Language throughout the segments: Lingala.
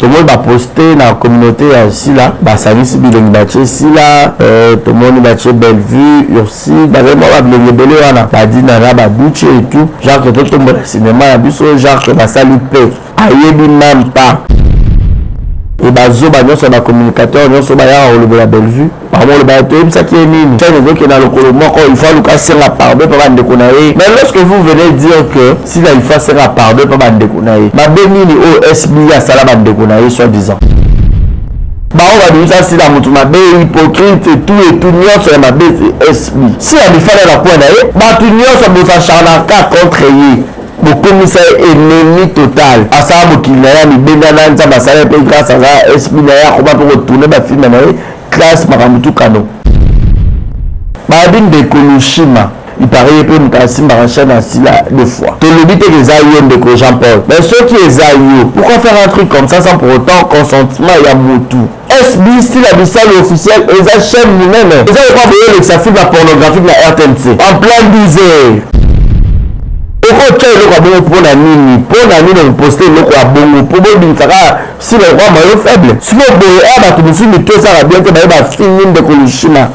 tout le monde va poster dans la communauté ici là, bah ça vient si bien bâti ici là, tout le monde bâti Bellevue, aussi, d'ailleurs moi va bien belé là, bah dit nana bah boucher et tout, genre que tout le monde au cinéma, la bus genre que bah ça lui plaît, aïe même pas. Et bah zo bah non sur ma communicateur, non sur bah y'a on le la Bellevue. Par contre le bah tout ça qui est mine. Ça veut dire que dans le colombo quand il faut le casser la part deux pas de connaître. Mais lorsque vous venez dire que si là il faut faire la part deux pas de connaître. Ma bémini au SBI à ça la de connaître soit disant. Bah on va dire ça si la mutu ma bé hypocrite et tout nion sur ma bé SBI. Si la il fallait la point d'ailleurs, bah tout nion sur vous acharner contre lui. Le commissaire ennemi total. À ça, il y a des bénévoles qui sont grâce à ça. Esprit d'ailleurs, on va retourner ma fille maintenant. Classe Maramutu Kano. Babine de Koloshima. Il paraît que nous avons une chaîne ainsi là deux fois. Tout le but est que Zayon de Jean-Paul. Mais ceux qui est Zayon, pourquoi faire un truc comme ça sans pour autant consentement et à Moutou? SB, si la mission officielle, ils ont chaîne nous-mêmes. Ils ont pas voulu que ça filme la pornographie de la RTNC. En plein disait. Pourquoi le pour la mini, pour la mini, on postait le roi bon, pour si le roi est faible. Si vous avez un film de tout ça, bien que vous avez fini de Koloshima,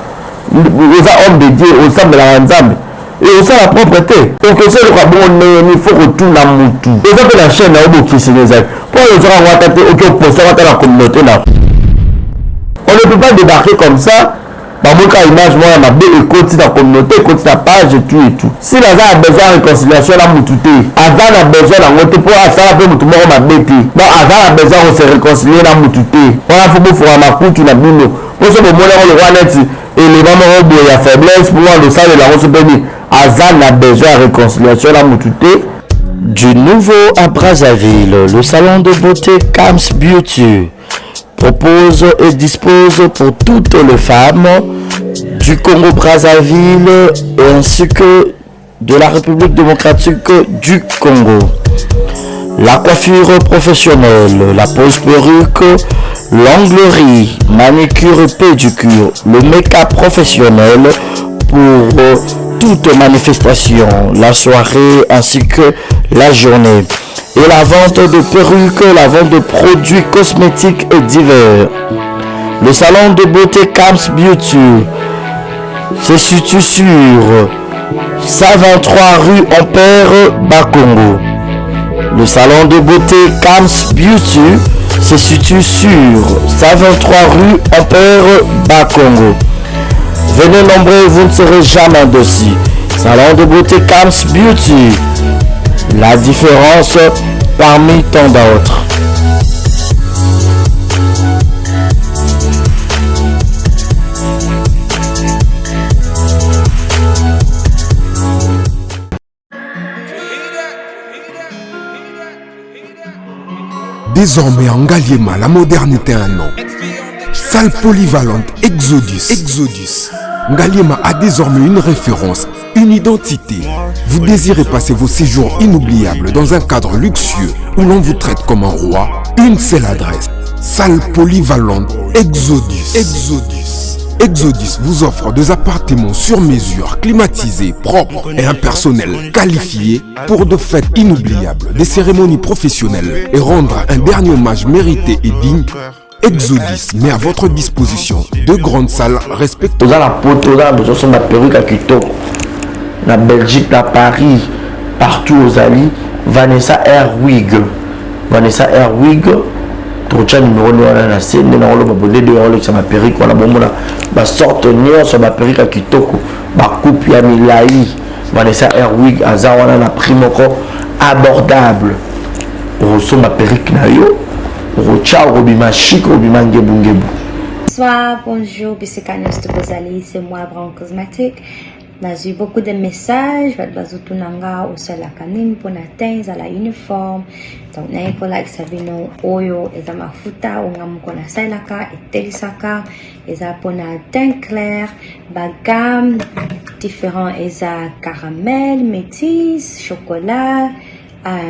vous avez homme de Dieu au sein de la ensemble. Et au sein de la propreté. Donc, c'est le roi bon, il faut retourner à Moutou. Vous avez la chaîne à Obo qui s'est les ailes. Pour les gens, on va tenter aucun poste dans la communauté là. On ne peut pas débarquer comme ça. Bah, moi, quand image, moi, ma belle continue la communauté, continue la page et tout et tout. Si la a besoin de réconciliation, là, moutouté. Avant, a besoin d'un autre pour ça, la moutou, ma bête. Non, avant, a besoin de se réconcilier, là, moutouté. On a fait pour ma coupe, tu n'as plus nous. Pour ce moment, là, on le voit net. Et les mamans, il y a faiblesse, pour voir le sale et la rose bénie. Azan a besoin de réconciliation, là, moutouté. Du nouveau à Brazzaville, le salon de beauté Kams Beauty propose et dispose pour toutes les femmes du Congo-Brazzaville ainsi que de la République démocratique du Congo. La coiffure professionnelle, la pose perruque, l'onglerie, manicure et pédicure, le make-up professionnel pour toute manifestation, la soirée ainsi que la journée. Et la vente de perruques, la vente de produits cosmétiques et divers. Le salon de beauté Kams Beauty se situe sur 123 rue Ampère Bakongo. Le salon de beauté Kams Beauty se situe sur 123 rue Ampère Bakongo. Venez nombreux, vous ne serez jamais dessus. Salon de beauté Kams Beauty. La différence parmi tant d'autres. Désormais en Ngaliema, la modernité a un nom. Salle polyvalente Exodus. Ngaliema a désormais une référence, une identité. Vous désirez passer vos séjours inoubliables dans un cadre luxueux où l'on vous traite comme un roi? Une seule adresse. Salle polyvalente Exodus. Exodus vous offre des appartements sur mesure, climatisés, propres et un personnel qualifié pour de fêtes inoubliables, des cérémonies professionnelles et rendre un dernier hommage mérité et digne. Exodus met à votre disposition deux grandes salles respectueuses. Dans la poteau, là, besoin de ma perruque à Quito, la Belgique, la Paris, partout aux alliés, Vanessa Airwig. Trocha numéro de la scène, de la bonne de Rolex, ça m'a perruque, on a bon, ma sorte nion sur ma perruque à Kitoko, ma coupe à Milaï, Vanessa Airwig, Azawana, la prime encore abordable. On reçoit ma perruque nayo. Bonsoir, bonjour, Bissekanos de Bozali, c'est moi, Brown Cosmétique. J'ai eu beaucoup de messages, Tunanga, au sol à Kanim, pour atteindre à la uniforme. Donc, n'a pas là, Savino, Oyo, et ma futa, on a mon salaka, et telisaka, et ça pour un teint clair, bagam, différents, et ça caramel, métis, chocolat.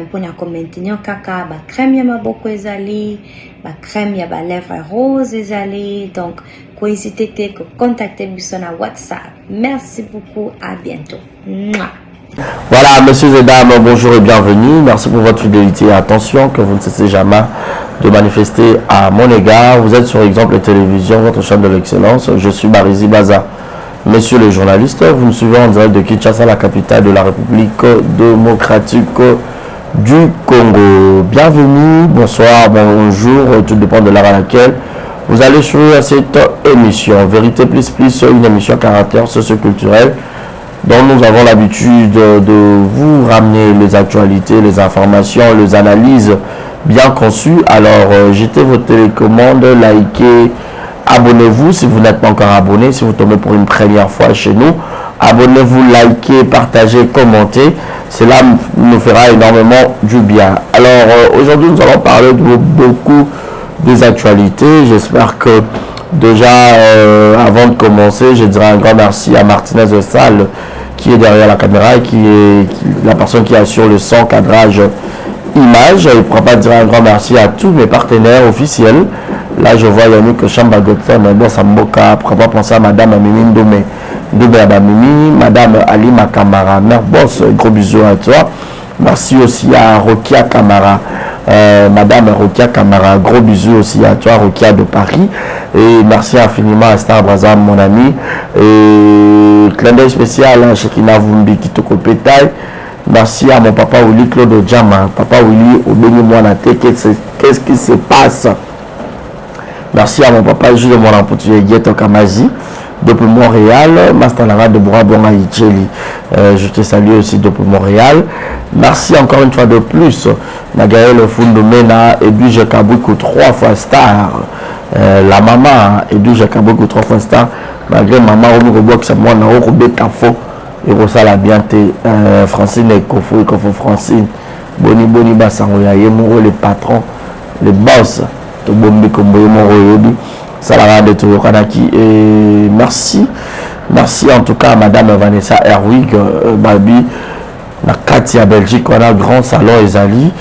Pour maintenir caca, ba crème y'a beaucoup ezali, ba crème y'a ba lèvres rose ezali. Donc, n'hésitez pas à contacter sur WhatsApp. Merci beaucoup, à bientôt. Mouah. Voilà, messieurs et dames, bonjour et bienvenue. Merci pour votre fidélité et attention que vous ne cessez jamais de manifester à mon égard. Vous êtes sur Exemple Télévision, votre chaîne de l'excellence. Je suis Barizi Baza. Messieurs les journalistes, vous me suivez en direct de Kinshasa, la capitale de la République démocratique du Congo. Bienvenue, bonsoir, bonjour, tout dépend de l'heure à laquelle vous allez suivre cette émission. Vérité plus plus, une émission caractère socioculturel dont nous avons l'habitude de vous ramener les actualités, les informations, les analyses bien conçues. Alors, jetez vos télécommandes, likez, abonnez-vous si vous n'êtes pas encore abonné, si vous tombez pour une première fois chez nous. Abonnez-vous, likez, partagez, commentez. Cela nous fera énormément du bien. Alors, aujourd'hui, nous allons parler de beaucoup des actualités. J'espère que déjà, avant de commencer, je dirais un grand merci à Martinez de Salle qui est derrière la caméra et qui est la personne qui assure le son, cadrage, image. Je ne pourrais pas dire un grand merci à tous mes partenaires officiels. Là, je vois Yannick Chamba Godson, Boss Amboka, pourquoi pas penser à Madame Amimi Ndomé, Abamimi, Madame Ali Makamara, Mère Boss, gros bisous à toi. Merci aussi à Rokia Kamara, Madame Rokia Kamara, gros bisous aussi à toi, Rokia de Paris. Et merci infiniment à Star Brazam, mon ami. Et clin d'œil spécial à Shekina Vumbi Kitoko Pétail. Merci à mon papa Willy Claude Djama. Papa Willy, obéis-moi la tête, qu'est-ce qui se passe? Merci à mon papa Jules Moran Poutouye Kamazi depuis Montréal, Mastanara de Bourabonga Icheli. Je te salue aussi depuis Montréal. Merci encore une fois de plus. Nagaël Fundomena, Edwige Kaboukou 3 fois star. La maman, Edwige Kaboukou 3 fois star. Malgré maman, on voit que c'est moi, on a robé Tafo. Et ça la bien Francine et Kofo Francine. Boni Bassangoya, Yemoro, les patrons, les boss. Et merci en tout cas à Madame Vanessa Herwig Babi na Katia Belgique, on a grand salon Ezali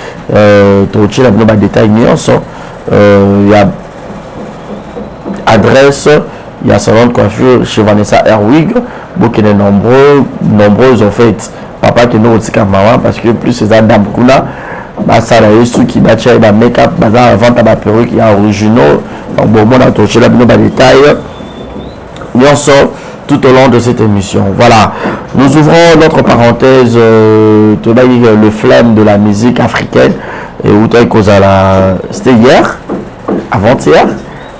tu la bonne détail il y a adresse, il y a salon de coiffure chez Vanessa Herwig, beaucoup de nombreux en fait papa qui nous aussi maman parce que plus ces dames kuna ça là ceux qui battent la make-up bazar vente à perruque il y a originaux donc bon on a touché la bonne détail bien sûr tout au long de cette émission. Voilà, nous ouvrons notre parenthèse le flemme de la musique africaine et où tu as c'était hier avant-hier.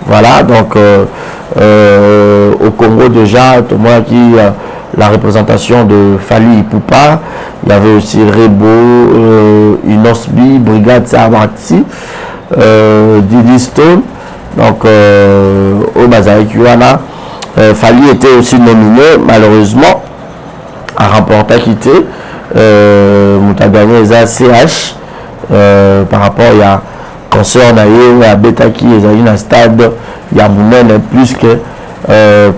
Voilà, donc au Congo déjà tout le monde qui la représentation de Fali Ipupa, il y avait aussi Rebo, Inosbi, Brigade Samarti, Didi Stone, donc au Bazari Kuana. Fali était aussi nominé, malheureusement, à remporter quitté. Moutagane Eza CH, par rapport à concert Naye, à Betaki, Ezaïne à stade, il y a Mounen plus que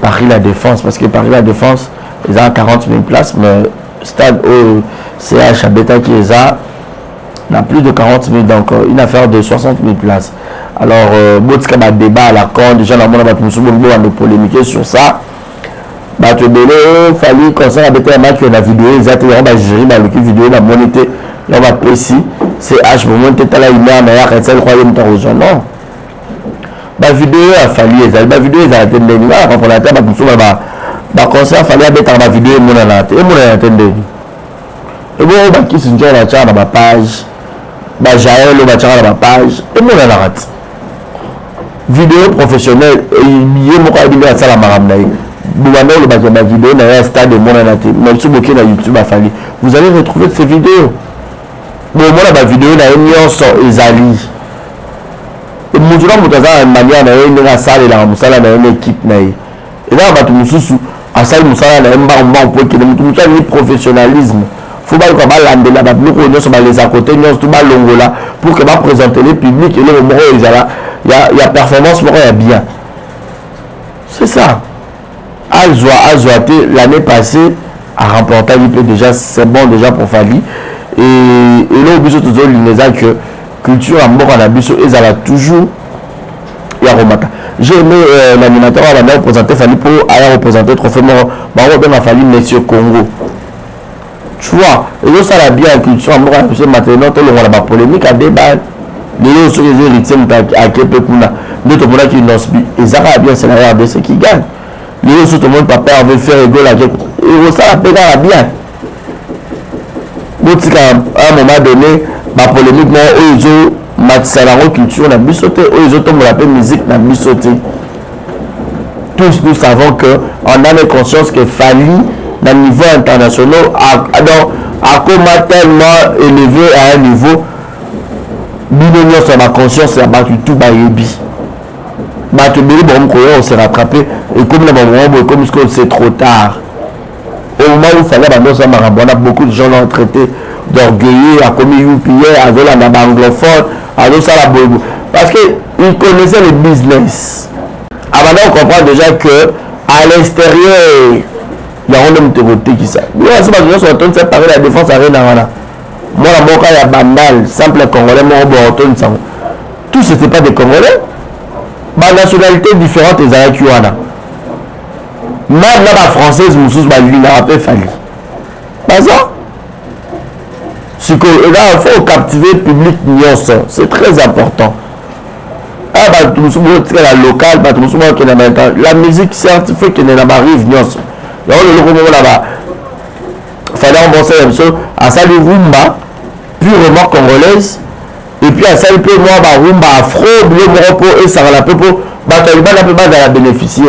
Paris La Défense, parce que Paris La Défense, ils ont 40 000 places, mais stade au CH à Betaki Eza n'a plus de 40 000, donc une affaire de 60 000 places. Alors, Boutska a débat à la con, déjà dans le monde, on a polémiquer sur ça. Tu as fallu concert à Betaki match la vidéo, exactement, on va gérer la vidéo, la monnaie, on va précis, CH, au moment où tu es là, il met en arrière, et c'est le royaume de Tarouzon. Non. La vidéo a fallu, la vidéo est arrêtée de l'énigme, pour la table, le concert a fallu mettre la vidéo et mon arrêté. Et mon arrêté de et bon, qui se dit dans ma page, Jaël, dans ma page, et mon arrêté. Vidéo professionnelle, et il y a mon à ça la maramnaï. La vidéo dans un stade de mon arrêté, même si vous êtes sur YouTube, vous allez retrouver ces vidéos. Bon, moi, la vidéo dans une nuance, Ezali. Et mon jour, je suis en manière de salle et la équipe. Et là, je suis à salle de professionnalisme. Il faut que les à côté, pour que je présente les publics et les moments où il y a performance, il y a bien. C'est ça. Azoate, l'année passée, a remporté déjà, c'est bon déjà pour Fali. Et là, au biso toujours l'ineza que culture à mort à la biso et ça va toujours y a remata. J'ai aimé l'animateur à la représenter Fali pour aller représenter trophée mort. Bah on va bien Fali Monsieur Congo. tu vois, et ça la bien culture maintenant tout le monde a pas polémique à débat les autres les héritiers à Québec kuna d'autres monde qui n'osent et ça va bien c'est la RDC qui gagne les autres tout le monde papa veut faire rigole avec et ça la paix bien donc à un moment donné la polémique moi ils ont matissé culture na bisoté ils ont tout la paix musique na bisoté tous nous savons que on a conscience que Fally à niveau international a tellement élevé à un niveau binonia sur ma conscience et battu tout bayebi battu bon on s'est rattrapé et comme le moment comme c'est trop tard au moment où il fallait on a beaucoup de gens l'ont traité d'orgueilleux à commis UPA avec la anglophone avec ça la bobo parce que ils connaissaient le business avant on comprend déjà que à l'extérieur il y a un homme de qui ça. Moi, c'est pas que je suis en train de séparer la défense avec la Moi, la moka, il y a banal, simple Congolais, moi, on ça. Tous, ce n'étaient pas des Congolais. Ma nationalité différente, les Arakiwana. Même la française, Moussous, il n'a pas fallu. Pas ça? C'est que là, il faut captiver le public, c'est très important. Ah, bah, tout le monde, la locale, bah, tout le monde, la musique scientifique, qui n'est pas arrive, le là-bas fallait rembourser la chose à ça le rumba purement congolaise et puis à ça le peu moi rumba afro le repos et ça va la peu pour bataliba la peu la bénéficier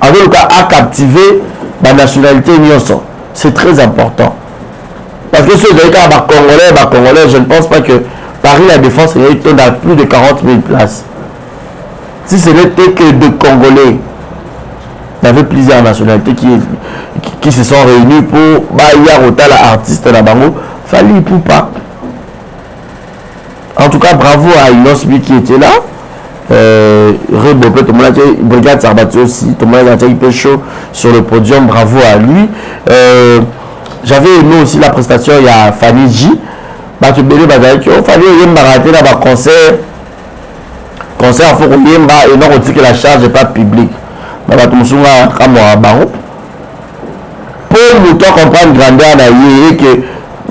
en tout cas à captiver la nationalité nyonso c'est très important parce que ceux qui sont congolais je ne pense pas que Paris la Défense est dans plus de 40 000 places si ce n'était que de Congolais. Il y avait plusieurs nationalités qui se sont réunies pour Bahia Rota, l'artiste là-bas. Fallait pour pas. En tout cas, bravo à Inosbi qui était là. Rebopé, tout le monde a dit, Brigade Sarbati aussi, tout le monde a été chaud sur le podium, bravo à lui. J'avais aimé aussi la prestation, il y a Fanny J. Tu bénis, Fanny Yemba raté là, concert, il faut qu'on Yemba et non, on dit que la charge n'est pas publique. Pour nous comprendre grandeur et que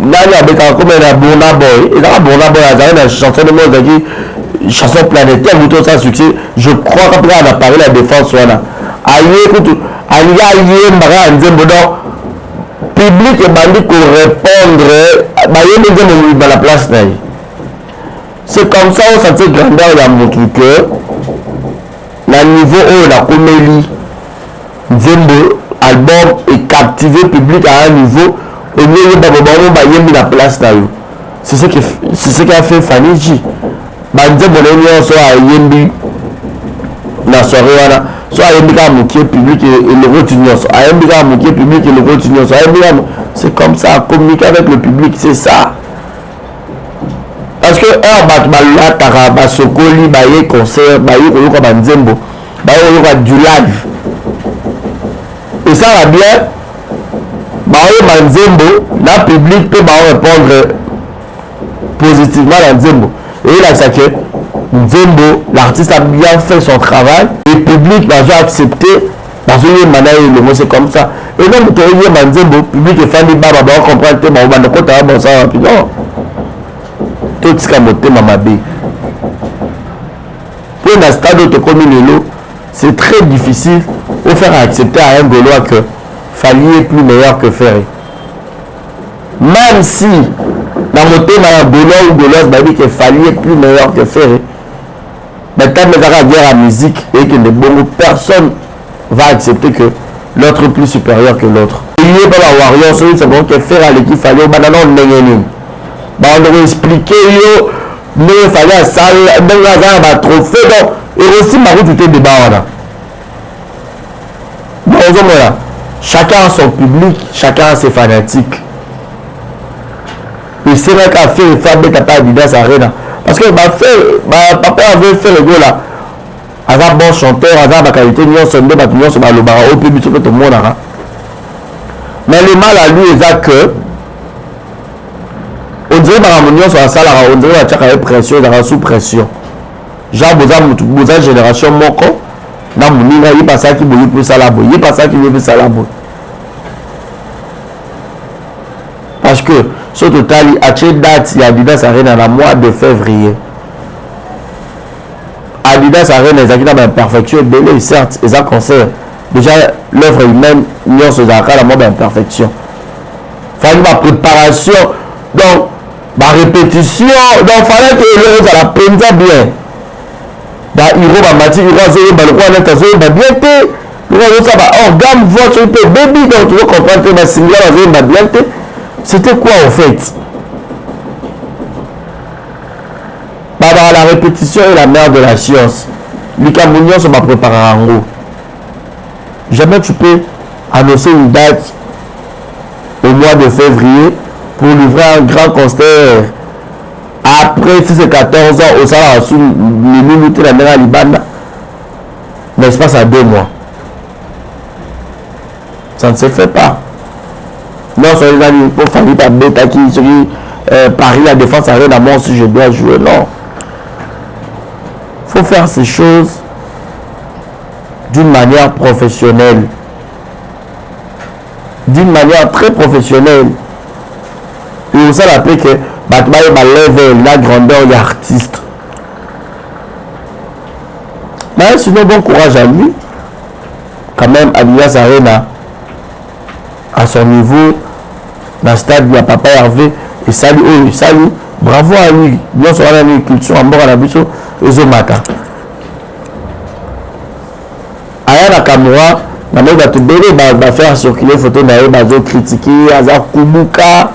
nani avec comme un Burna Boy et là Burna Boy a une chanson de mode qui chanson planétaire ou ça succès je crois qu'après on a parlé la défense voilà aïe écoute aïe mbara nzembo donc public et bandit pour répondre bah la place là c'est comme ça on sentit grandeur il y a montré que le niveau où la comédie Nzembo album est captivé public à un niveau au lieu de la place là c'est ce qui a fait Fanny J Nzembo soit Yembi la soirée là soit Yembi à moquer public et le retour soit Yembi à moquer public et le retour soit c'est comme ça communiquer avec le public c'est ça parce que un Taraba Sokoli baye concert baye comme Nzembo baye du live et ça va bien baye Nzembo la public peut répondre positivement à Nzembo et là c'est que Nzembo l'artiste a bien fait son travail et le public va accepter parce que le mot c'est comme ça et donc tu as Nzembo public est fan de baba on comprend que on va de côté bon ça non tout ce qui mama B pour un stade de commune c'est très difficile de faire accepter à un Gaulois que Fally est plus meilleur que Ferré même si dans mon thème un Gaulois ou Gauloise m'a dit que Fally est plus meilleur que Ferré mais quand on va dire la musique et que personne va accepter que l'autre est plus supérieur que l'autre il n'y a pas la warrior c'est bon que Ferré à l'équipe Fally au banana on on doit expliquer mais il fallait à ça un trophée donc et aussi ma route était débat là chacun a son public chacun a ses fanatiques et c'est vrai qu'à faire fabrique à Adidas Arena parce que papa avait fait le go là un bon chanteur un qualité au public tout le monde mais le mal à lui est que on dirait que sur la salle, on dirait que la pression, sous pression. Genre, vous avez génération moko, dans mon niveau, il n'y a pas ça qui veut plus ça la boue, il n'y a pas ça qui veut plus ça la boue. parce que ce total a date il Adidas Arena dans le mois de février. Adidas Arena les acquis dans l'imperfection belé certes et ça concert déjà l'œuvre humaine nous se d'accord la mode d'imperfection. Fallait ma préparation donc ma répétition donc fallait que les à la penza bien. Da hiro ba mati hiro zo ba le quoi net zo ba bien té. Le quoi ça va organe voix sur le baby donc tu veux comprendre que ma single zo ba bien té. C'était quoi en fait? La répétition est la mère de la science. Les Camerounais sont préparés en gros. Jamais tu peux annoncer une date au mois de février pour livrer un grand concert après si c'est 14 ans au salaire sous les minutes de la mer à Liban. Mais il se passe à 2 mois. Ça ne se fait pas. Non, sur les amis, pour faire ta bêta qui Paris la défense à rien à moi si je dois jouer. Non. Il faut faire ces choses d'une manière professionnelle. D'une manière très professionnelle. Et on s'est rappelé que Batman lève la grandeur de l'artiste. Mais sinon, bon courage à lui. Quand même, Adidas Arena, à son niveau, dans le stade, il y a Papa Hervé. Et salut, oh, salut. Bravo à lui. Bien sûr, on a une culture en mort à la biso. Ozomata. Aya Nakamura, na mec va te belé, va faire circuler photo d'ailleurs, va critiquer, Azar Kubuka,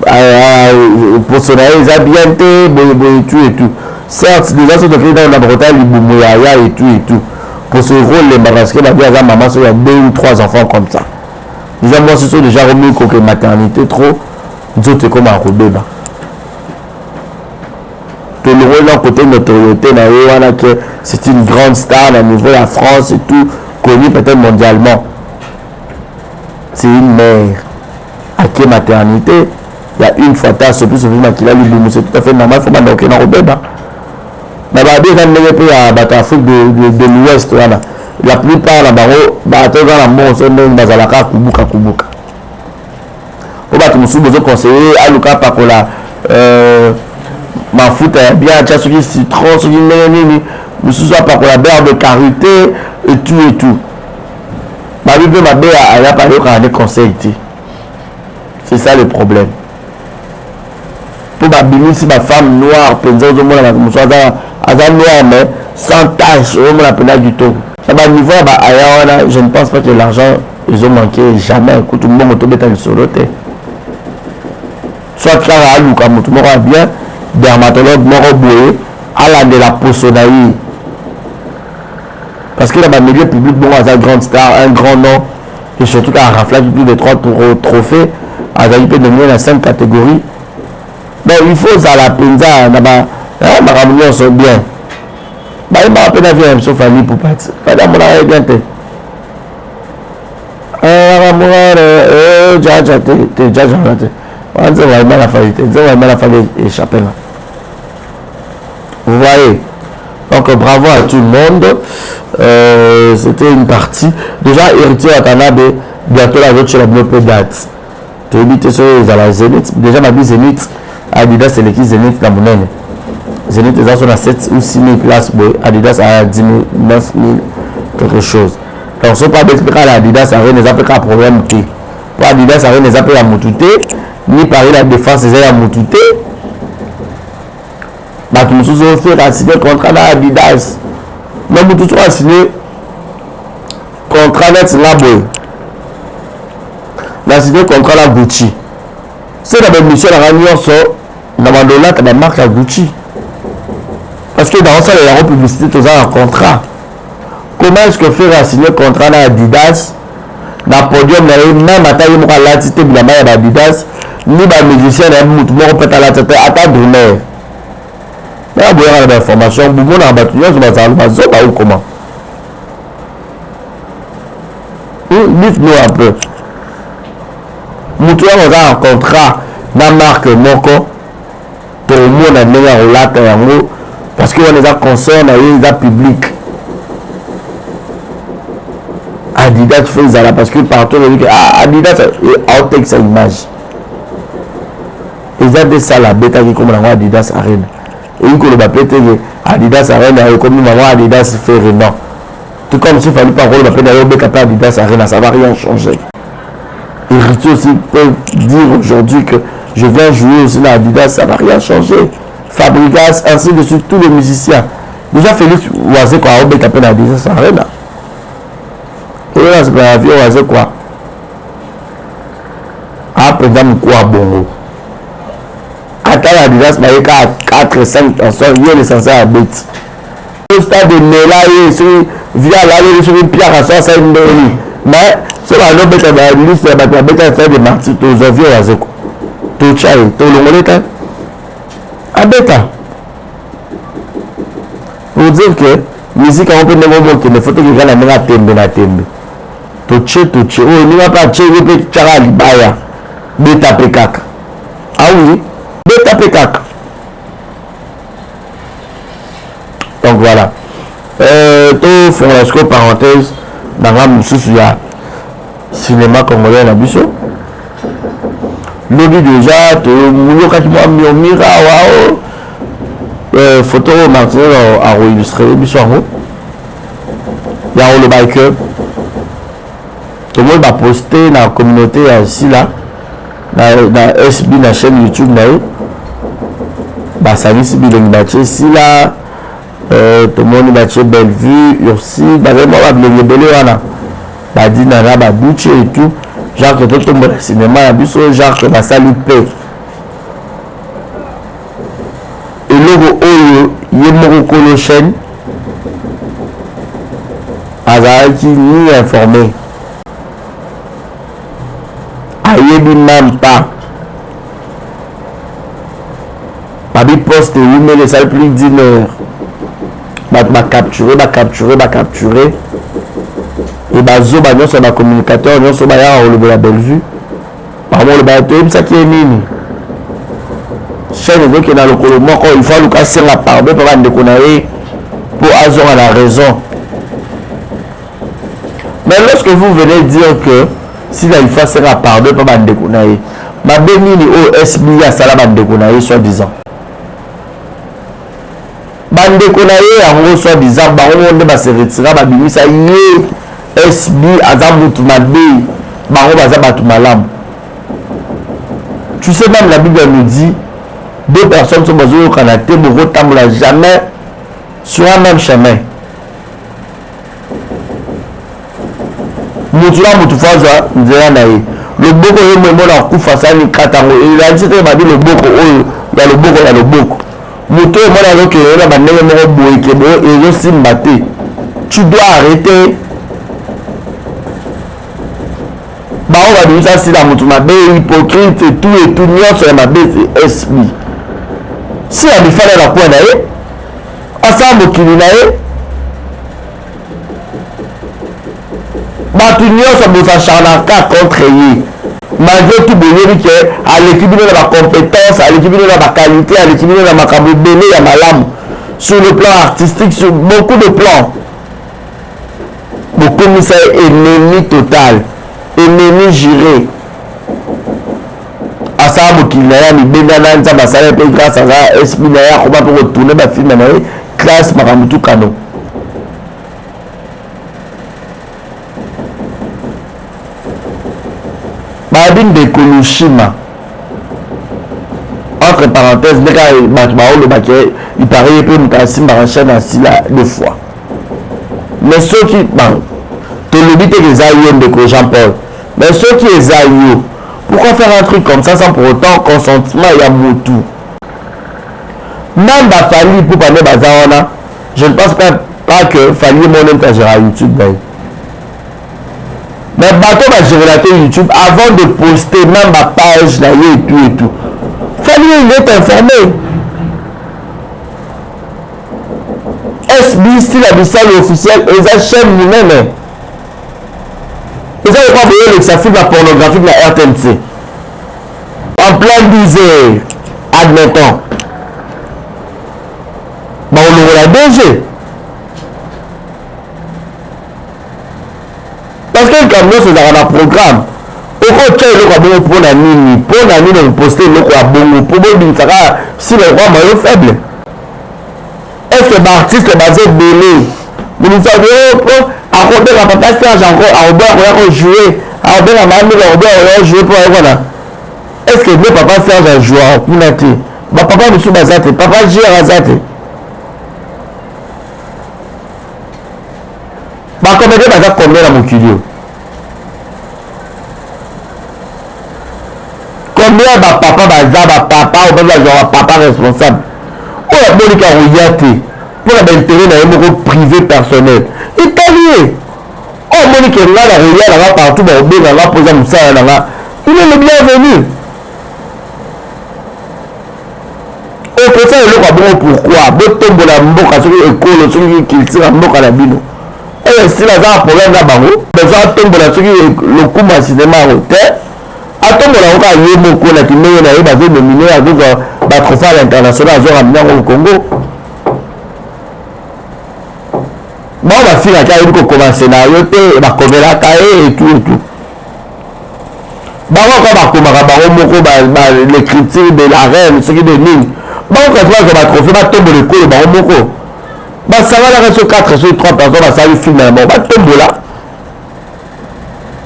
pour son aïe, ils ont bien été, tout et tout. Certes, les gens sont écrits dans la Bretagne, ils boumouaya et tout. Pour ce rôle, les marasqués, ma vie, maman, il y a 2 ou 3 enfants comme ça. Déjà, moi, ce sont déjà remis côté maternité, trop, d'autres comme un rebéba. Le côté notoriété que c'est une grande star au niveau de la France et tout, connue peut-être mondialement. C'est une mère à qui maternité, il y a une fois tard, c'est tout à fait normal, il faut pas donc dans le bébé. Mais l'Afrique de l'Ouest, la plupart dans la mort sont dans la kubuka. Pour que nous sommes conseillers à Luka Pakola. Ma foot est bien, tu as ce qui citron, ce qui n'est nous sommes pas pour la beurre de karité et tout. Ma vie, ma belle, elle a parlé quand elle conseils. C'est ça le problème. Pour ma bimine, si ma femme noire, pensant au monde, elle est noire, mais sans tache, au monde, elle n'a du tout. Ça va niveau, je ne pense pas que l'argent, ils ont manqué jamais. Écoute, tout le monde est sur l'autre. Soit tu as un comme tout le monde bien. Dermatologue moro boye à la de la Posonaï parce que dans le milieu public bon à une grande star un grand nom et surtout qu'à raflage plus de 3 trophées à il peut devenir dans 5 catégories mais il faut ça la penza ma ramunion sont bien bah il m'a appelé à venir sauf famille pour partir pas dans mon arrêt bien t'es échapper là. Vous voyez, donc bravo à tout le monde. C'était une partie. Déjà, héritier à Tanabe, bientôt la voiture a bloqué date. Tu habites sur la Zénith. Déjà, ma vie Zénith, Adidas, c'est l'équipe Zénith dans mon année. Zénith, les gens sont à 7 ou 6 000 places. Adidas a 10 000, 9 000, quelque chose. Donc, ce n'est pas d'expliquer à Adidas, ça n'a pas de problème. Pour Adidas, ça n'a pas de moutouté. Ni Paris la défense, c'est à moutouté. Bah, tout le monde a signé contrat d'Adidas. Même tout le monde a signé contrat d'Adidas. Il a signé contrat de Gucci. C'est la même mission à la réunion, dans la marque à Gucci. Parce que dans ça, il y a une publicité, tout ça, un contrat. Comment est-ce que faire signer contrat d'Adidas dans le podium, même à taille, il y a la tête de Adidas. Ni les musiciens, les peut à la tête à ta douleur. Mais il y a des informations, vous avez des ou comment? Dites-nous un peu. Nous avons un contrat dans la marque Moko pour le monde à meilleur parce qu'on les a concernés, les a publics. Adidas fait ça parce que partout on dit que Adidas a ôté sa image. eza de sala betaki comme nango Adidas Arena et koloba pe teke Adidas Arena ekomi nango Adidas Ferry, non. Tout comme s'il fallait pas koloba pe nayo beka pe Adidas Arena, ça va rien changer. Héritier aussi peut dire aujourd'hui que je viens jouer aussi dans Adidas, ça va rien changer. Fabregas, ainsi de suite, tous les musiciens. Déjà Félix Oazé quoi beka pe Adidas Arena. Et là c'est pas vieux Oazé quoi. Après dans quoi bongo. Attends Adidas mais il y a 4 5 personnes, il y a l'essentiel à bête. Le stade de Melaye, celui via là, celui Pierre à ça une bonne. Mais c'est la note de la liste de la bête faire des martyrs aux avions à Zeko. Tout chai, tout le monde est à bêta. Pour dire que musique a un peu de moment que ne faut que la main à tembe na tembe. Tout chai, oh, il n'y a pas de chai, il peut chara libaya. Bêta pekaka. Ah oui, bêta pekaka. Donc voilà. Tout fond parenthèse dans la moussous ya cinéma congolais na biso. Lobby déjà to mouyo kati mo mira wao photo Martin a illustré biso en haut. Ya le biker. Tout le monde va poster dans la communauté ici là. Dans SB la chaîne YouTube na yo. Ba service bilingue baché ici là. Tout le monde va chez Bellevue, aussi, vraiment, le belé, on dit nana, Bouché et tout. Genre que tout le monde au cinéma, genre que la salle paix. Et logo, il y a mon colo chaîne. Azara qui ni informé. Ayebi même pas. Babi poste, il met les salles plus d'1 heure. Va capturer et bazo ba nyonso ba communicateur nyonso ba ya au la Bellevue par le bateau ça qui est nini chaîne donc dans le colo moko il faut le casser la pardon pour bande konaé pour avoir la raison. Mais lorsque vous venez dire que si là il faut faire la pardon pour bande konaé ma benini au SB ya sala bande konaé soit disant bandeko na ye yango soi-disant bango nde base retira babimisa ye SB aza mutu mabe bango baza batu malamu. Tu sais même la Bible nous dit 2 personnes sont bazoyokana te bokotambola jamais sur un même chemin. Mutu na mutu faza nzela na ye loboko ye mwemona kufa sani katango elandi te babi loboko oyo ya loboko ya loboko. Moto est mort avec la bannière mort boyé et aussi maté. Tu dois arrêter. Bah on va dire ça si la moto m'a hypocrite et tout niant sur ma bête SB. Si la défense la pointe d'ailleurs, ensemble qui n'aille. Bah tu niant sur mon acharnaka contre lui. Malgré tout bonheur que à l'équipe de la compétence, à l'équipe de la qualité, à l'équipe de la macabre belé à malam sur le plan artistique, sur beaucoup de plans. Beaucoup de ça ennemi total, ennemi géré. À ça, il y a des bénéfices, ça va s'arrêter grâce à ça. Est-ce qu'il y a un pour retourner ma fille maintenant classe Maramutu Kano. Babine de Koloshima entre parenthèses il paraît que nous avons chaîne ainsi là 2 fois mais ceux qui te le dit que les aïeux de Jean-Paul mais ceux qui les aïeux pourquoi faire un truc comme ça sans pour autant consentement il y a tout même Fali pour parler bazarona je ne pense pas que Fali mon interagir à YouTube d'ailleurs. Mais bateau va gérer la télé YouTube avant de poster même ma page là et tout. Fallait il est informé. SB style abyssal officiel et sa chaîne lui-même. Et ça pas voyez ça film la pornographie de la RTNC. En plein disait admettons. Bon on la DG. Parce que comme nous c'est dans un programme okotia eloko ya bongo mpona nini oposte eloko ya bongo mpo bobimisaka si le roi maillot faible. Est-ce que baartiste baza ebele monisa akobenga papa serge encore akobenga koya kojouer akobenga mamika akobenga koya jouer mpo ayekona. Est-ce que nde papa serge ajoua kuna te bapapa mosusu baza te papa jr aza te bakomede baza combien na mokili oyo combien bapapa baza bapapa oyo bazwa bapapa responsable oyo abonika koya te mpona baintere na ye moko privé personnel italie oyo amonike nga na koya nanga partout bakobenga nga mpoza mosala nanga il est le bienvenu. okosala eloko ya bongo pourquoi botombola mboka soki ekolo soki culture ya mboka na bino oyo esila aza na problème na bango besoin atombola soki lokumu ya sinema yango te atombola ngo kaka ye moko na kindenge na ye bazodomine azozwa batrophée à l'international azoramina yango congo bango bafinaka ayebi kokoma scénario te bakomelaka ye etu bango kaka bakomaka bango moko l'écriture de la reine soki de nini bango kasi bazwa batrophée batombola ekolo bango moko basanganaka so 4 so 3 personnes basali filme na bango batombola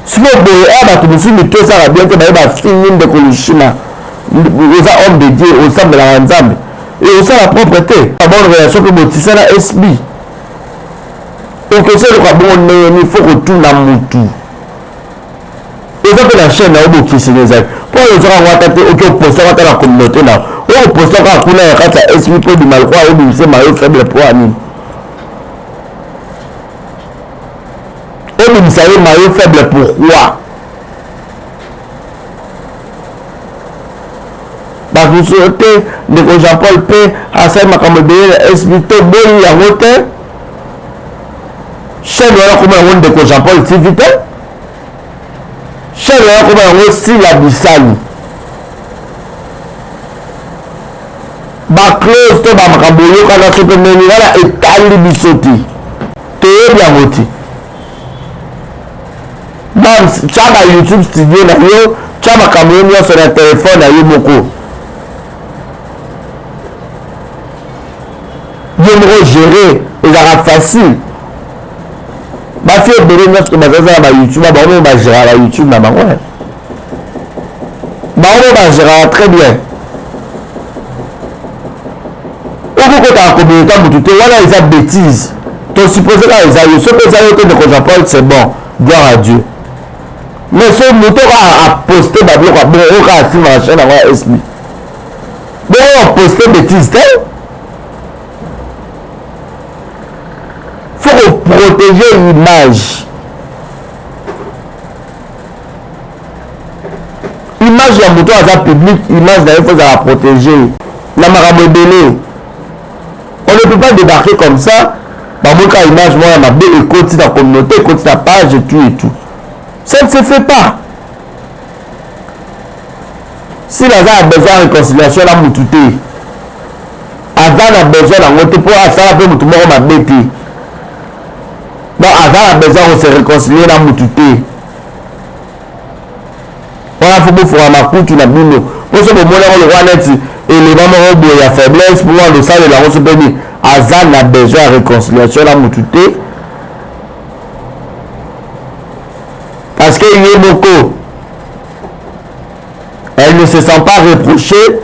siko boye oyo bato mosusu mito esala bien te baye bafilme ndeko lushina oza homme de dieu osambelaka nzambe e osala propre te babone relation mpe botisa na sb okesa eloko ya bongo ndenge ni fo kotuna mutu eza mpe na chaîne na yo bokisini ezali mpo oyo ozaka yango ata te oki opostaka ata na communauté na oyo opostaka kuna ya kati ya sb mpo bima lokwa obimise mayo faible mpo ya nini obimisa ye mayo faible pourquoi bakusu te ndeko jean paul mpe asali makambo ebele na sb te boyi yango te chaîne wana koma yango ndeko jean paul tv te chaîne wana koma yango sila bisali baclose to bamakambo oyokana so mpe meni wana etali biso te toyebi yango te donc tiaka youtube studio na yo tia makambo yo nyonso na telefone na yo moko yo moko gérer ezalaka facile bafi ebele nyonso bazaza na bayoutube bango mo bagéraka bayoutube na bango bango mo bagéraka très bien okokotaka communauté motu te wana eza bêtise tosupose kaka eza yo soki eza yo te ndeko jean paul c'est bon gloire à dieu mais so moto kaka aposte babiloko ya bongo oyo kaka asimaka chaîne yango ya sb bongo aposte bêtise te faut koprotéger image ya moto aza public image na ye faut ezala protéger na makambo ebele on ne peut pas débarquer comme ça bamoka image moko ya mabe ekoti na communauté ekoti na page et tout ça ne se fait pas si aza na besoin ya réconciliation na mutu te aza na besoin nango te mpo asala mpe mutu moko mabe te donc aza na besoin kose réconcilier na mutu te wana fo bofonga makutu na bino mpo so bomoni yango lokwa neti elema moko boye ya faiblesse mpo wana losalela yango so mpe nini aza na besoin ya réconciliation na mutu te parce que ye moko elle ne se sent pas reprochée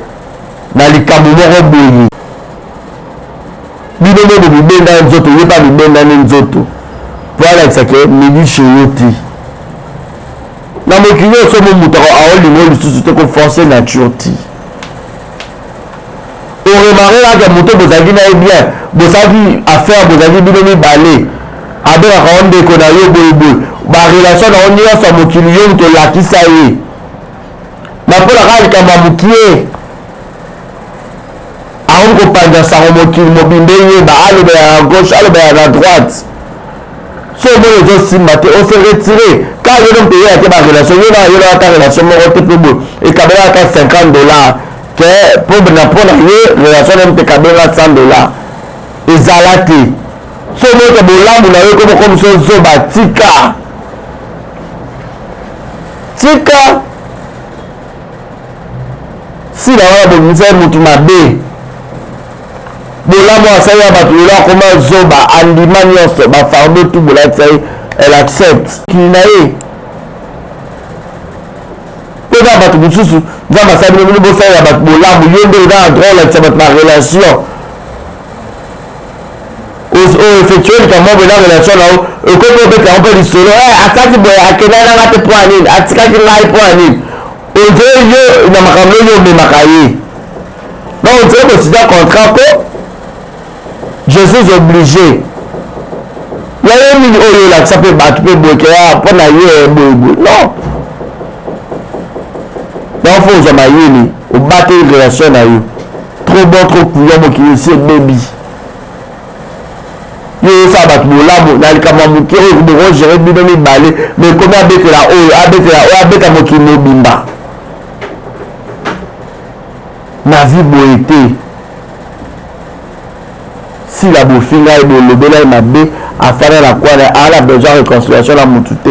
na likambo moko boye bino mono bibenda nzoto ye mpa bibendani nzoto po alakisaka milishe yo te na mokili oyo so mo moto aolingo lisusu te koforce nature te oremare kaka moto bozalaki na ye bien bozalaki affaire bozalaki bino mibale abengaka o ndeko na yo boyeboye barelation na yo nyonso ya mokili yo moto olakisa ye na mpona kaka likambo ya mokie akomi kopanza sango mokili mobimbe yeba alobela na gauche alobela na droite so omoni ezosimba te ose retire kaka yo mpe ye ate barelation yo na ata relation moko te mpe boye ekabelaka $50 ke mpona ye relation na mpe ekabelaka $100 ezala te so omoni ke bolamu na yo komokomiso zoba tika tika si la wana bongisa mutu mabe bolamu asali ya bato lelo akoma zoba andima nyonso bafardo tu bolakisa ye elle accepte kili na ye mpo eza bato mosusu nzambe asali bino bosalela bato bolamu yo nde eza na droit olakisa bato na relation effectuer likambo boye na relation na yo ekoki obeta yango mpe lisolo asaki boye akenda nanga te mpo ya nini atikaki ngai mpo ya nini ondire yo na makambo oyo omemaka ye donc ondire bosida contrat mpo je suis obligé ya ye nini oyo olakisa mpe bato mpe boyekeya mpo na ye boyeboye non donc fo ozwa mayele obate relation na yo trop bon trop couillon mokili esi ebebi yo osala bato bolamu na likambo ya moke oyo bokogere bino mibale mais komi abetela oyo abeta mokili mobimba na vie boye te sila bofinga ye bolobela ye mabe afana na kwana ana besoin réconciliation na motu te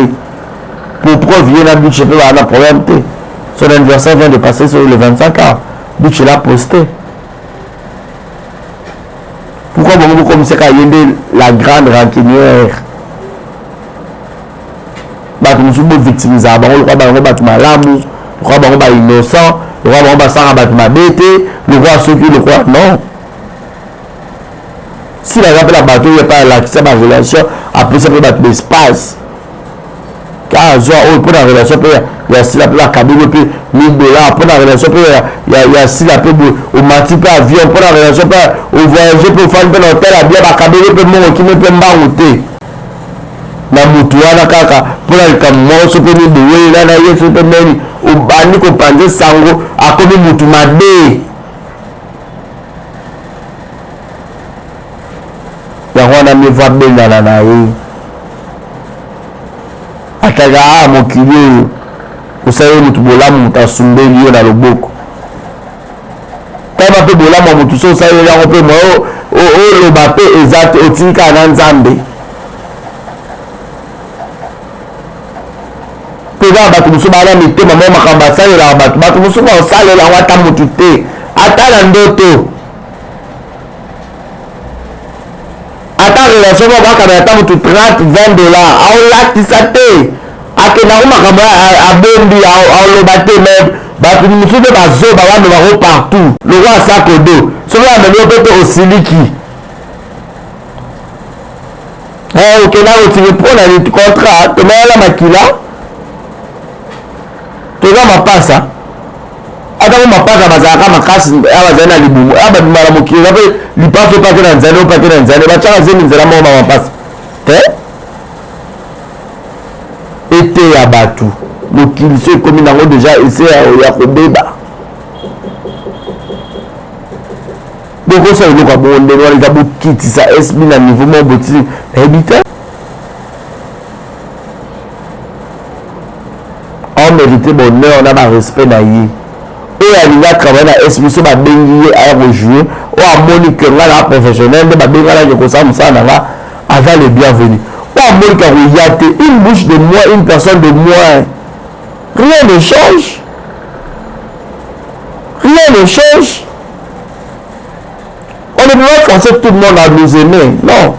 pour preuve ye na budget mpe baa na problème te son anniversaire vient de passer sur le 25 ans budget l'a posté pourquoi bongo bokomisaka ye nde la grande rancunière bato mosusu bovictimisaka bango lokwa bango bato malamu lokwa bango bainnocent lokwa bango basanga bato mabe te lokwa soki lokwa non si la mpe na bato oyo epa alakisa barelation apesa mpe bato bespace ka azwa oyo mpo na relation mpe ya sila mpe bakabeli mpe $1000 mpo na relation mpe ya sila mpe omati mpe avion mpo na relation mpe ovoyage mpe ofandi mpe na hotel abia bakabeli mpe mongokimi mpe mbangu te na mutu wana kaka mpo na likambo moso mpe mibowelela na yesu mpe neni obandi kopanze sango akomi mutu mabe yango wana mivo abengana na ye ataka mokili oyo osali mutu bolamu mutu asumbeli yo na loboko kama mpe bolamu ya mutu so osali yango mpe mwa oloba mpe eza te otikaka na nzambe mpe eza bato mosusu baa na mitema mwa makambo asalelaka bato mosusu baosalela yango ata mutu te ata na ndoto ata relation moko akamela ata mutu 30-20 $, aolatisa te akendako makambo abombi aoloba te me bato mosusu mpe bazoba bamemako partout lokwa asakodo soki amemi yo mpe te osiliki okendaka otiki mpona nini contrat tomayala makila toza mapasa atako mapasa bazalaka makasi abazali na libumu ababima na mokili mpe lipaso opake na nzane opake na nzane batiaka zemi nzela moko mapasa te ete ya bato mokili so ekomi nango deja ese ya kobeba bokosala eloko ya bongo ndenge wana eza bokitisa esbi na niveau moko botili nayebi te amérité bonheur na barespect na ye oyo alingi atravaille na esbi so babengi ye aya kojoue oyo amoni ke nga na professionnel nde babenganaki kosala mosala na nga aza le bienvenu oyo amoni ka koya te une bouche de moins une personne de moins rien ne change rien ne change on ne peut pas forcer tout le monde à nous aimer non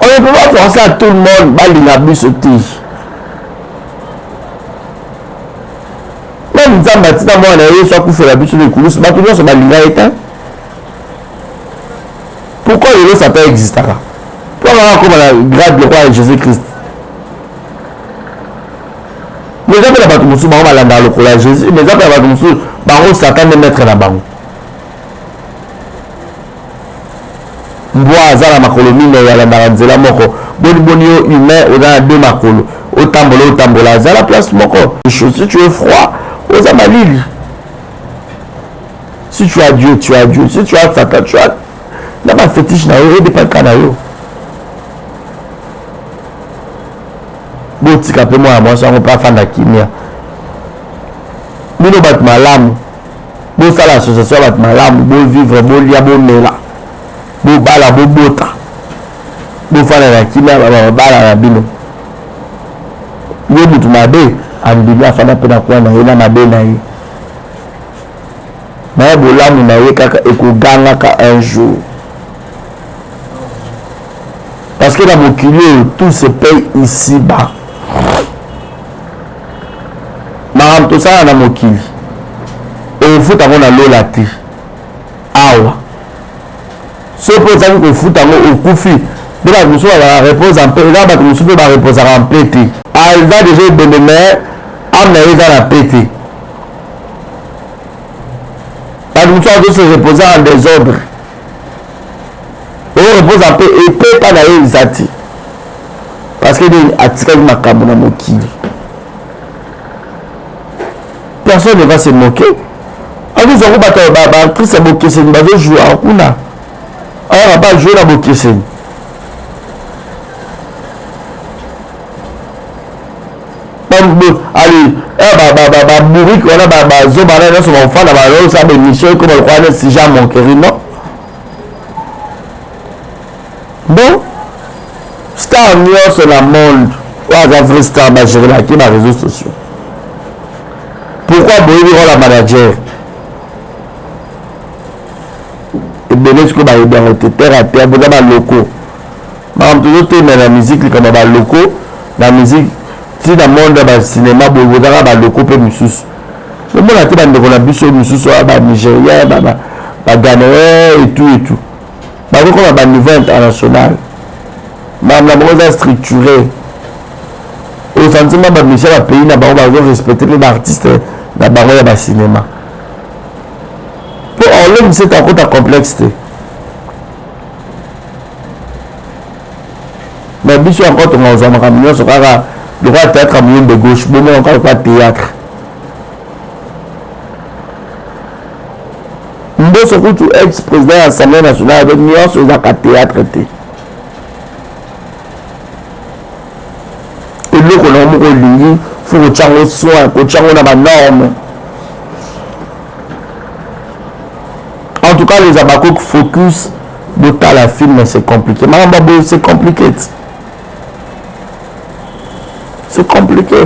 on ne peut pas forcer à tout le monde balinga biso te même nzambe atina mwana na ye so akufela biso likulusu bato nyonso balinga ye te pourquoi lelo ça peut existaka mpo kaka koma na grade lokwa ya jésus christ mais eza mpe na bato mosusu bango balandaka lokola ya jésus mais eza mpe na bato mosusu bango satan nde maître na bango mbwa aza na makolo minei alandaka nzela moko boni yo humain oza na deux makolo otambola aza na place moko si tu es froid oza malili si tu as Dieu tu as Dieu si tu as Satan tu as na bafétiche na yo edepaka na yo botika mpe mwana mwasi yango mpe afanda kimia bino bato malamu bosala association ya bato malamu bovivre bolia bomela bobala bobota bofana na kimia bala na bino ye mutu mabe andimi afana mpe na kuwa na ye na mabe na ye naye bolamu na ye kaka ekogangaka un jour parce que na mokili oyo tout se paye ici bas makambo tosala na mokili ofuta ngo na lola te awa so mpo ozali kofuta ngo okufi nde bato mosusu bazala repose en paix eza bato mosusu mpe bareposaka en paix te eza déjà ebende mais ame na ye eza na paix te bato mosusu azose repose en désordre oyo repose en paix epe mpa na ye eza te parce que nini atikaki makambo na mokili personne ne va se moquer azozango bato baactrice ya bokeseni bazojouer kuna ayaka ba jouer na bokeseni baburiki wana bazobana nyonso bafanda bazosala bemission ekoma lokwa wana si jean monkeri non bon star nyonso na monde oyo aza vrai star bagérelaki baréseaux sociaux pourquoi boyebi rola manager ebele sikoyo bayebi yango te terre à terre boza baloko makambo tozotemela na musique likama baloko na musique ti na monde ya bacinema boye bozaka baloko mpe mosusu omona te bandeko na biso mosusu oya banigérien baghanéen etu bakokoma baniveau international makambo na bango eza structuré osantima bamisie ya bapays na bango bazorespecte mpe baartiste na bango ya bacinema mpo orlomisi ete akota complexe te mais biso yango tongaozwa makambo nyonso kaka lokwa théâtre ya moyembe gauche bomona kaka lokwa théâtre mboso kutu ex président ya assemblée nationale avec nyonso ezaka théâtre te eloko na moko olingi fo kotyango soin kotyango na banorme en tout cas les abakok focus botala film c'est compliqué makambo boye c'est compliqué c'est compliqué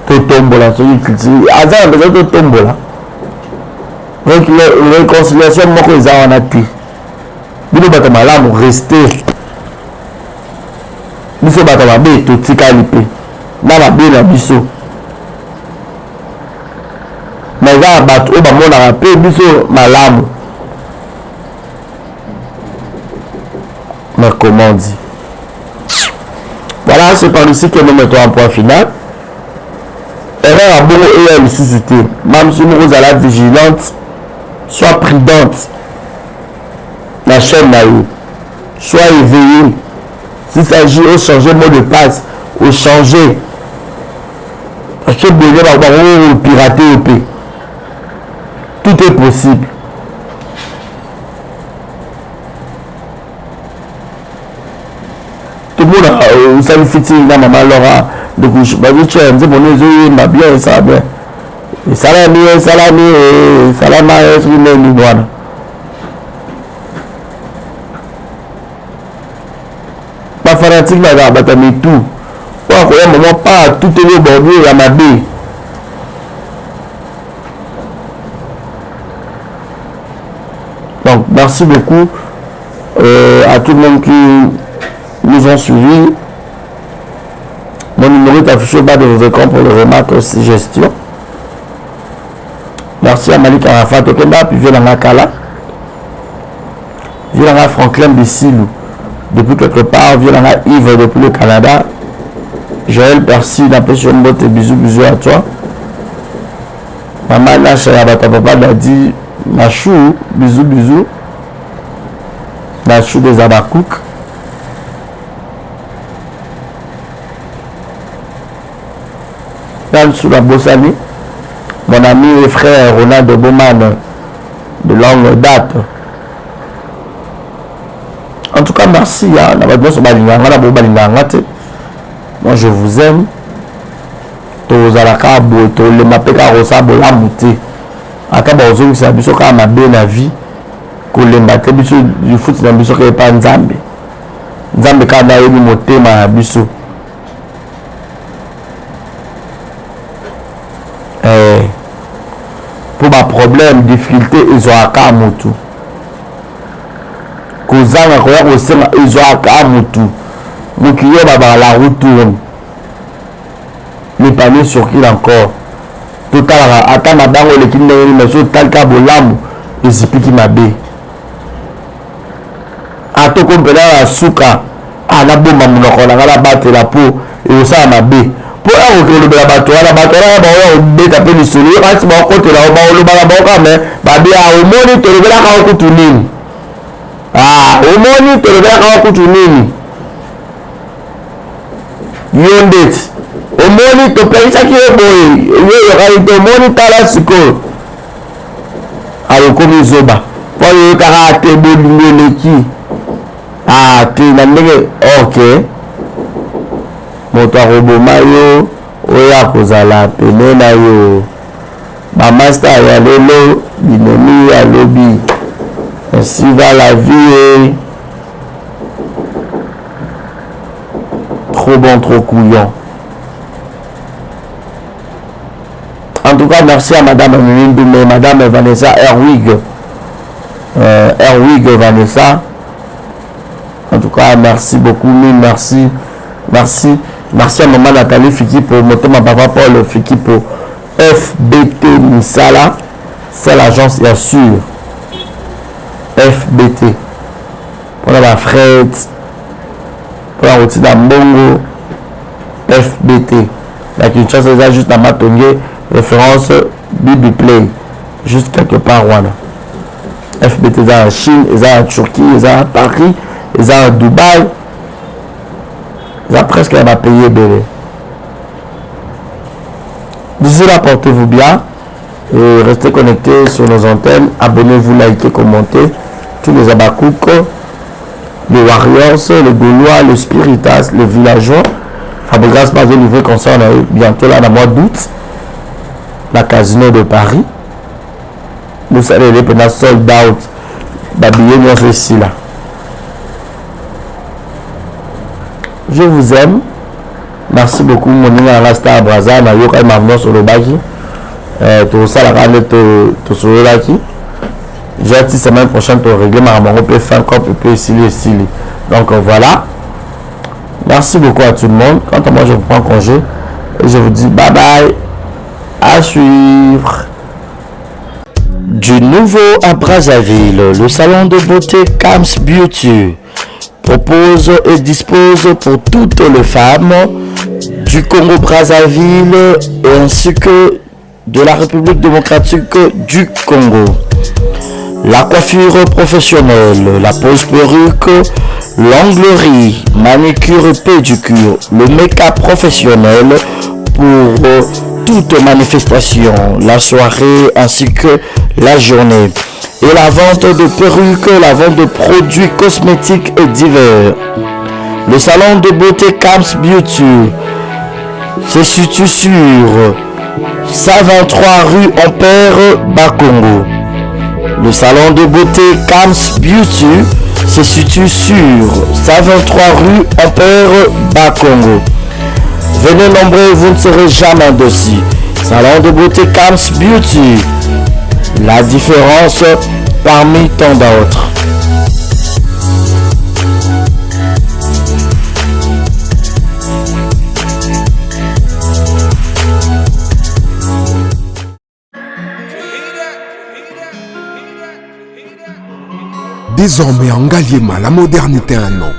totombola soki culture aza na besoin totombola donc réconciliation moko eza wana te bino bato malamu reste biso bato mabe totikali mpe na mabe na biso mais eza na bato oyo bamonaka mpe biso malamu mais comment dit voilà c'est par ici que nous mettons un point final erreur ya bongo eya lisusu te même si moko ozala vigilante soit prudente na chaîne na yo soit éveillé s'il s'agit de changer mot de passe ou changer parce que bébé va pirater au pays tout est possible tout le monde osali fitiri na mama Laura de couche bazotia nze bono ezoyemba bien esala bien esalama esoki neni bwana bafanatique bazala bato ya mitu oyo akoya mama pa tout eli obordure ya mabe donc merci beaucoup à tout le monde qui nous ont suivis. Mon numéro est affiché au bas de vos écrans pour les remarques et suggestions. Merci à Malik Arafat Okenda, puis Violanga Kala, Violanga Franklin Bissilou, depuis quelque part, Violanga Yves depuis le Canada, Joël Percy, la pression botte et bisous à toi. Maman Nacha Yabata Papa Dadi, Machou, bisous. Machou des Abakouk. Sous la Bossani, mon ami et frère Ronald Bowman de longue date. En tout cas, merci. Moi, je vous aime. Tozalaka bo to le mapeka rosa bo la muté. Aka ba ozongi sa biso ka mabe na vie. kolemba te biso du foot na biso ke pa nzambe nzambe kanda yebi motema na biso pour ba problème difficulté ezwaka mutu kozanga koya kosenga ezwaka mutu mokiyo babaka la route tourne les paniers circulent encore totalaka ata mabango eleki ndenge nini mais so otalika bolamu ezipiki mabe atoko mpena na suka anabomba monoko nanga nabatela mpo ekosala mabe mpo akokolobela bato wana baoya kobeta mpe lisolo yo kasi baokotela o baolobaka baoka me babe omoni tolobelaka o kutu nini omoni tolobelaka o kutu nini yo ndeti omoni topekisaki ye boye yoyokaki te omoni tala sikoyo akokomi zoba mpo yoyokaka te bolingo eleki te na ndenge ok moto akoboma yo oyo akozala pene na yo bamaster ya lelo binomi alobi ainsi va la vie trop bon trop couillon. En tout cas, merci à Madame Mimindoume, Madame Vanessa Erwig Vanessa. En tout cas, merci beaucoup, merci. Merci à Maman Nathalie Fiki pour Motema Papa Paul Fiki pour FBT Misala. C'est l'agence, bien sûr. FBT. Pour la Fred. Pour la routine d'Ambongo. FBT. La Kinshasa, c'est juste dans Matongé. Référence Bibi Play. Juste quelque part, voilà. FBT, ils en Chine, ils en Turquie, ils en Paris, ils en Dubaï. Ils ont presque à payer bébé. D'ici là, portez-vous bien. Et restez connectés sur nos antennes. Abonnez-vous, likez, commentez. Tous les Abakouk, les Warriors, les Gaulois, les Spiritas, les Villageois. Fabrice Mazot livré concert bientôt là dans le mois d'août. La Casino de Paris. Vous savez, les pendant sold out. Babillé, nous sommes ici là. Je vous aime. Merci beaucoup. Mon nom est Rasta Braza. Je suis venu sur le bagi. Tout ça, la rade, tout sur le bagi. J'ai dit semaine prochaine pour régler ma maman. On peut faire un cop, on peut ici. Donc voilà. Merci beaucoup à tout le monde. Quant à moi, je vous prends congé. Et je vous dis bye bye. À suivre. Du nouveau à Brazzaville, le salon de beauté Kams Beauty propose et dispose pour toutes les femmes du Congo-Brazzaville ainsi que de la République démocratique du Congo. La coiffure professionnelle, la pose perruque, l'onglerie, manicure et pédicure, le make-up professionnel pour toute manifestation, la soirée ainsi que la journée. Et la vente de perruques, la vente de produits cosmétiques et divers. Le salon de beauté Kams Beauty se situe sur 123 rue Ampère, Bakongo. Le salon de beauté Kams Beauty se situe sur 123 rue Ampère, Bakongo. Venez nombreux, vous ne serez jamais dessus. Salon de beauté Kams Beauty. La différence parmi tant d'autres. Désormais en Ngaliema, la modernité a un nom.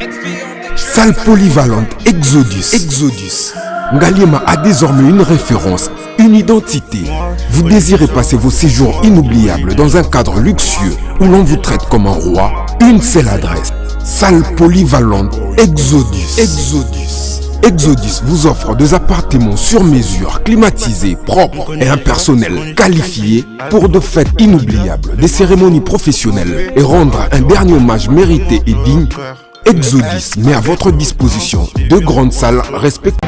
Salle polyvalente Exodus. Ngaliema a désormais une référence, une identité. Vous désirez passer vos séjours inoubliables dans un cadre luxueux où l'on vous traite comme un roi? Une seule adresse. Salle polyvalente Exodus vous offre des appartements sur mesure, climatisés, propres et un personnel qualifié pour de fêtes inoubliables, des cérémonies professionnelles et rendre un dernier hommage mérité et digne. Exodus met à votre disposition deux grandes salles respectives.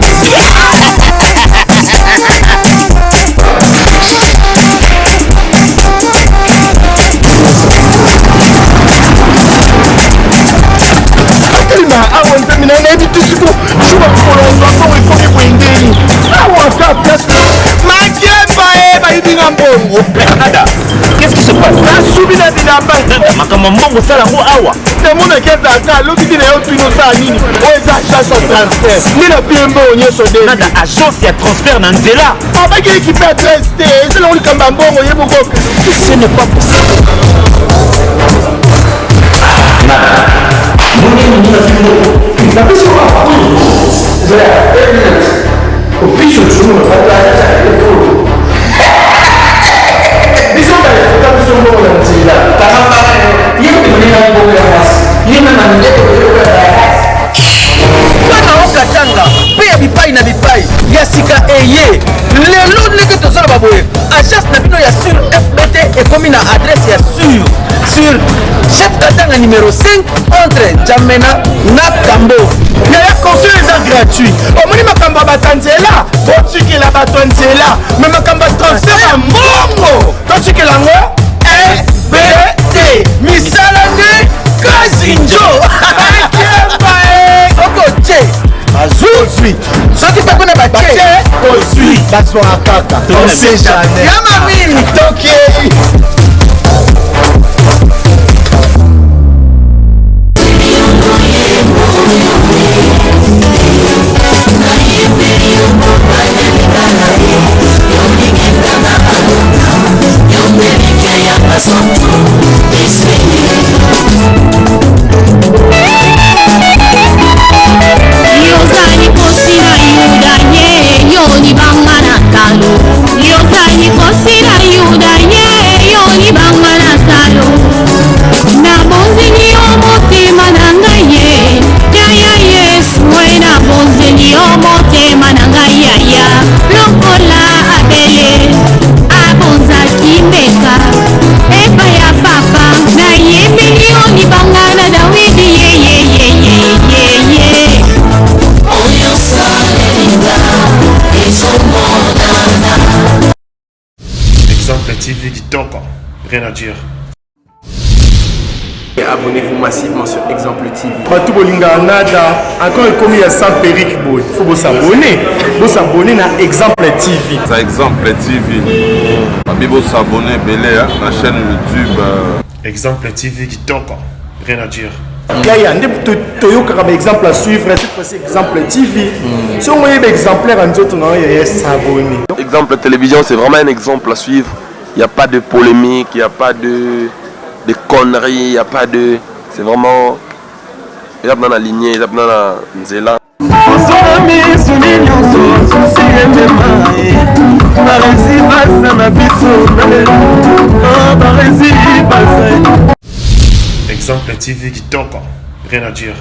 makambo mbongo sala ngo awa temona kezaka loki na yo pino sa nini oza chasse au transfert ni na piembo onyeso de nada agence ya transfert na nzela abaki équipe ya treste c'est là likamba mbongo yeboko ce n'est pas possible okatanga mpe ya bipai na bipai ya sika eye lelo ndenge tozala baboye agence na bino ya sur fbt ekomi na adresse ya sur chef katanga numéro 5 entre jamena na kambo yaya consul eza gratuit omoni makambo ya bato nzela botikela bato nzela me makambo ya transfert ya mbongo totikela yango fbt misala nde kazinjo okote azozwi soki mpe kuna bake ozwi bazwaka kaka osejane yama mini tokei TV Kitoko, rien à dire. Abonnez-vous massivement sur Exemple TV. Batou bolinga nada, encore commis à 100 périques boy. Faut vous s'abonner. Vous s'abonner à Exemple TV. Ça Exemple TV. Vous s'abonner belé à la chaîne YouTube. Exemple TV Kitoko, rien à dire. Yaya, toyoka comme exemple à suivre, cette fois-ci Exemple TV. Si on voyait exemplaire en autres, on va s'abonner. Exemple télévision, c'est vraiment un exemple à suivre. Il n'y a pas de polémique, il n'y a pas de conneries, il n'y a pas de... C'est vraiment... Il y a dans la lignée, il y a dans la nzela. Exemple TV Kitoko, rien à dire.